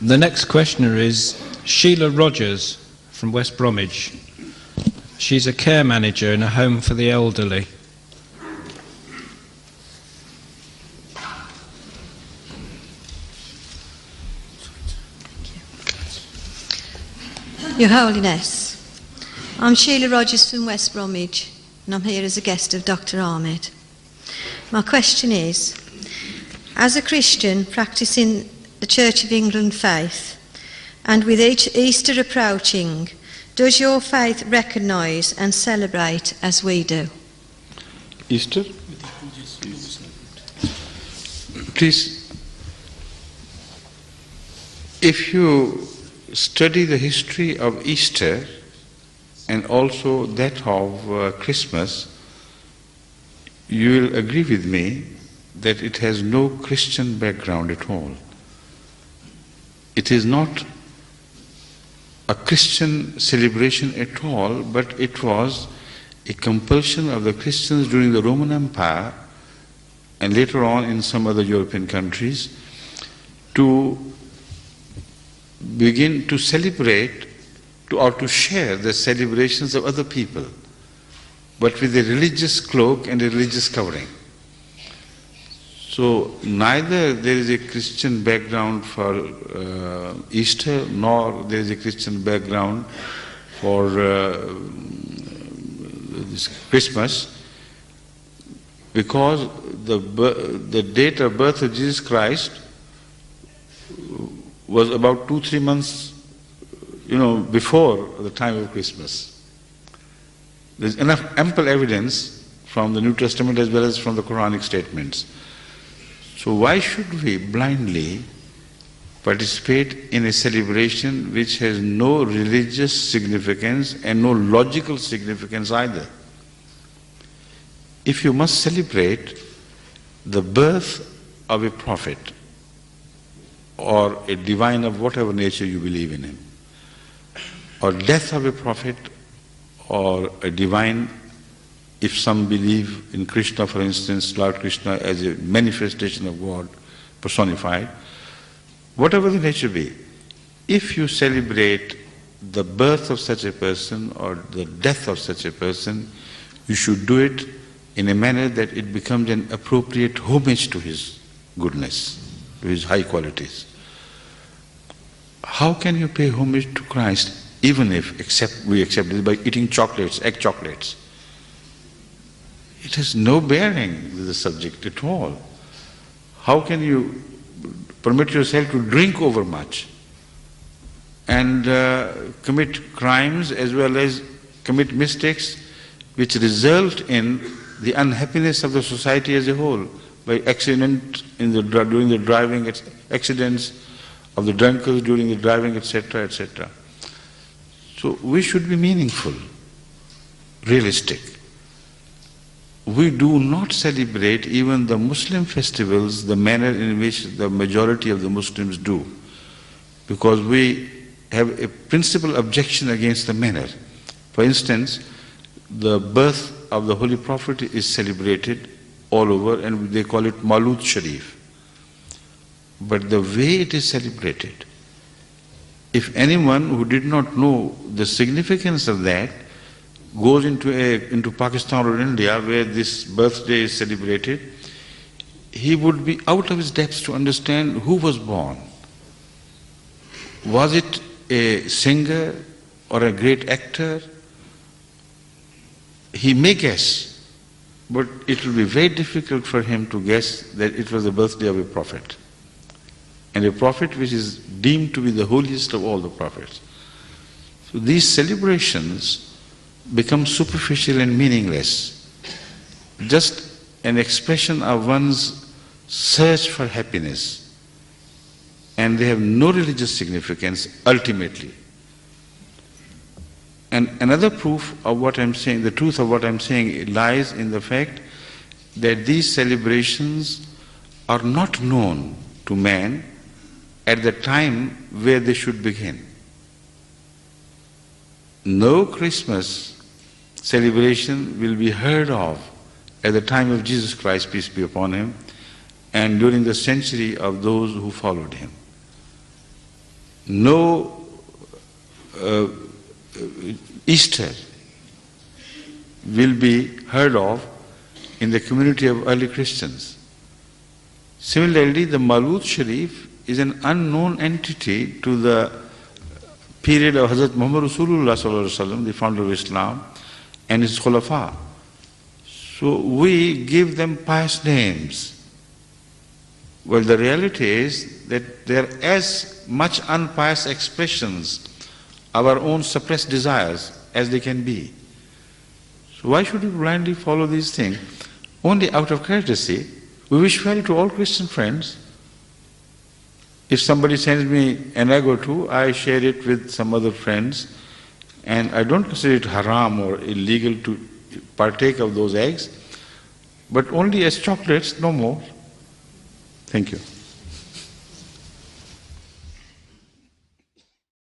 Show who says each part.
Speaker 1: The next questioner is Sheila Rogers from West Bromwich. She's a care manager in a home for the elderly.
Speaker 2: Your Holiness, I'm Sheila Rogers from West Bromwich, and I'm here as a guest of Dr. Ahmed. My question is, as a Christian practicing the Church of England faith, and with each Easter approaching, does your faith recognise and celebrate as we do?
Speaker 3: Easter? Please, if you study the history of Easter and also that of Christmas, you will agree with me that it has no Christian background at all. It is not a Christian celebration at all, but it was a compulsion of the Christians during the Roman Empire and later on in some other European countries to begin to celebrate or to share the celebrations of other people, but with a religious cloak and a religious covering. So neither there is a Christian background for Easter, nor there is a Christian background for this Christmas, because the date of birth of Jesus Christ was about 2-3 months, before the time of Christmas. There's enough ample evidence from the New Testament as well as from the Quranic statements. So why should we blindly participate in a celebration which has no religious significance and no logical significance either? If you must celebrate the birth of a prophet or a divine of whatever nature you believe in him, or death of a prophet or a divine, if some believe in Krishna, for instance, Lord Krishna as a manifestation of God personified, whatever the nature be, if you celebrate the birth of such a person or the death of such a person, you should do it in a manner that it becomes an appropriate homage to his goodness, to his high qualities. How can you pay homage to Christ even if we accept it by eating chocolates, egg chocolates? It has no bearing with the subject at all. How can you permit yourself to drink overmuch and commit crimes as well as commit mistakes which result in the unhappiness of the society as a whole by accident during the driving, accidents of the drunkards during the driving, etc., etc. So we should be meaningful, realistic. We do not celebrate even the Muslim festivals the manner in which the majority of the Muslims do, because we have a principal objection against the manner. For instance, the birth of the Holy Prophet is celebrated all over and they call it Mawlud Sharif. But the way it is celebrated, if anyone who did not know the significance of that goes into Pakistan or India where this birthday is celebrated, he would be out of his depths to understand who was born. Was it a singer or a great actor? He may guess, but it will be very difficult for him to guess that it was the birthday of a prophet. And a prophet which is deemed to be the holiest of all the prophets. So these celebrations become superficial and meaningless, just an expression of one's search for happiness, and they have no religious significance ultimately. And another proof of what I'm saying, the truth of what I'm saying, lies in the fact that these celebrations are not known to man at the time where they should begin. No Christmas celebration will be heard of at the time of Jesus Christ, peace be upon him, and during the century of those who followed him. no Easter will be heard of in the community of early Christians. Similarly, the Mawlud Sharif is an unknown entity to the period of Hazrat Muhammad Rasulullah sallallahu alaihi wasallam, the founder of Islam, and his Khulafa. So we give them pious names. Well, the reality is that they are as much unpious expressions of our own suppressed desires as they can be. So why should we blindly follow these things? Only out of courtesy. We wish well to all Christian friends. If somebody sends me an egg or two, I share it with some other friends, and I don't consider it haram or illegal to partake of those eggs, but only as chocolates, no more. Thank you.